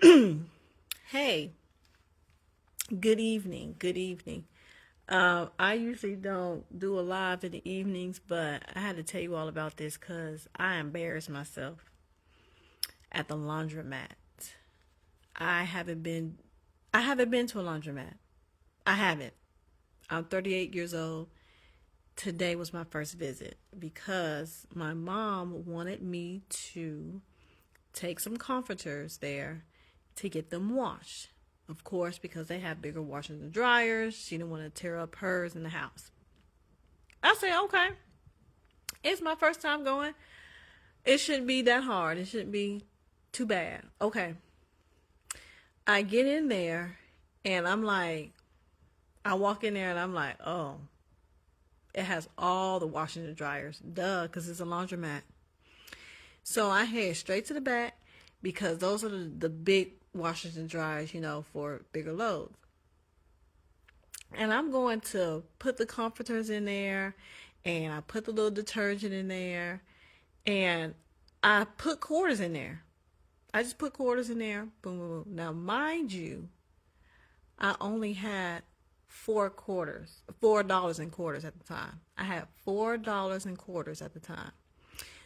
Hey, good evening. Good evening. I usually don't do a live in the evenings, but I had to tell you all about this because I embarrassed myself at the laundromat. I haven't been I haven't been to a laundromat. I haven't. I'm 38 years old. Today was my first visit because my mom wanted me to take some comforters there to get them washed. Of course, because they have bigger washers and dryers, she didn't want to tear up hers in the house. I said, okay, it's my first time going. It shouldn't be that hard. It shouldn't be too bad. Okay. I get in there and I'm like, I walk in there and I'm like, oh, it has all the washers and dryers. Duh, because it's a laundromat. So I head straight to the back because those are the big washers and dryers, for bigger loads. And I'm going to put the comforters in there and I put the little detergent in there and I put quarters in there. I just put quarters in there. Boom, boom, boom. Now, mind you, I only had $4 in quarters at the time. I had $4 in quarters at the time.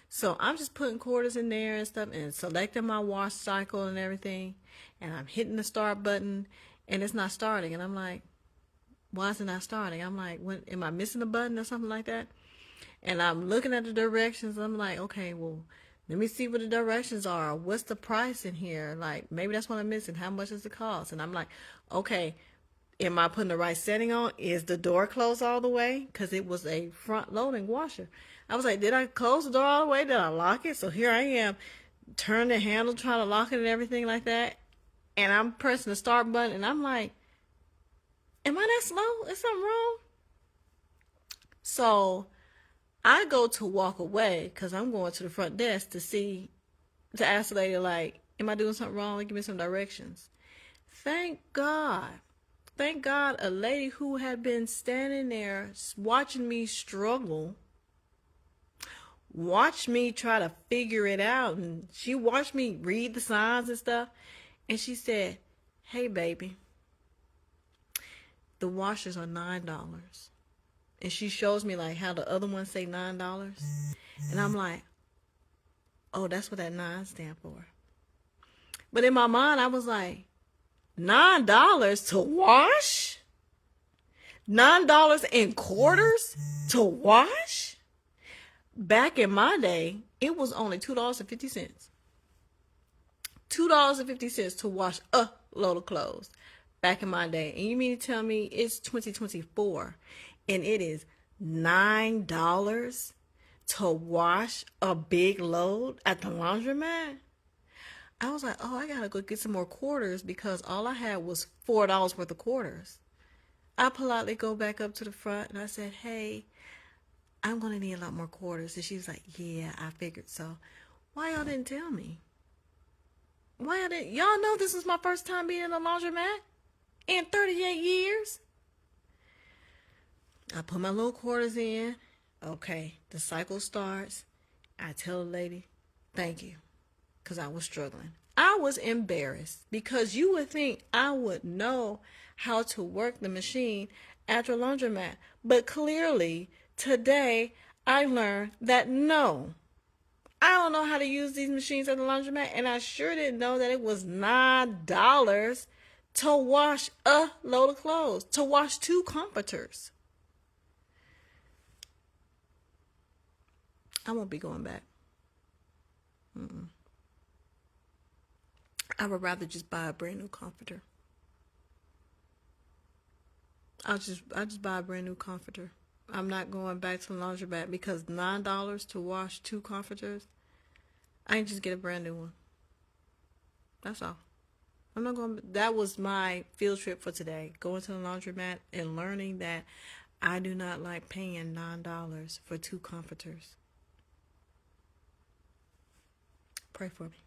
So I'm just putting quarters in there and stuff and selecting my wash cycle and everything. And I'm hitting the start button and it's not starting. And I'm like, why is it not starting? I'm like, am I missing a button or something like that? And I'm looking at the directions. I'm like, okay, well, let me see what the directions are. What's the price in here? Like, maybe that's what I'm missing. How much does it cost? And I'm like, okay, am I putting the right setting on? Is the door closed all the way? Because it was a front loading washer. I was like, did I close the door all the way? Did I lock it? So here I am, turn the handle, trying to lock it and everything like that. And I'm pressing the start button and I'm like, am I that slow? Is something wrong? So I go to walk away because I'm going to the front desk to ask the lady, like, am I doing something wrong? Like, give me some directions. Thank God. Thank God a lady who had been standing there watching me struggle, watched me try to figure it out, and she watched me read the signs and stuff, and she said, hey, baby, the washers are $9. And she shows me like how the other ones say $9. And I'm like, oh, that's what that 9 stand for. But in my mind, I was like, $9 to wash? $9 in quarters to wash? Back in my day, it was only $2.50. $2.50 to wash a load of clothes. Back in my day. And you mean to tell me it's 2024 and it is $9 to wash a big load at the laundromat? I was like, oh, I gotta go get some more quarters because all I had was $4 worth of quarters. I politely go back up to the front and I said, hey, I'm gonna need a lot more quarters. And she was like, yeah, I figured so. Why y'all didn't tell me? Y'all know this is my first time being in a laundromat in 38 years? I put my little quarters in. Okay, the cycle starts. I tell the lady, thank you, because I was struggling. I was embarrassed because you would think I would know how to work the machine at your laundromat. But clearly, today, I learned that no, I don't know how to use these machines at the laundromat, and I sure didn't know that it was $9 to wash a load of clothes, to wash 2 comforters. I won't be going back. I would rather just buy a brand new comforter. I just buy a brand new comforter. I'm not going back to the laundromat because $9 to wash 2 comforters. I can just get a brand new one. That's all. I'm not going. That was my field trip for today. Going to the laundromat and learning that I do not like paying $9 for 2 comforters. Pray for me.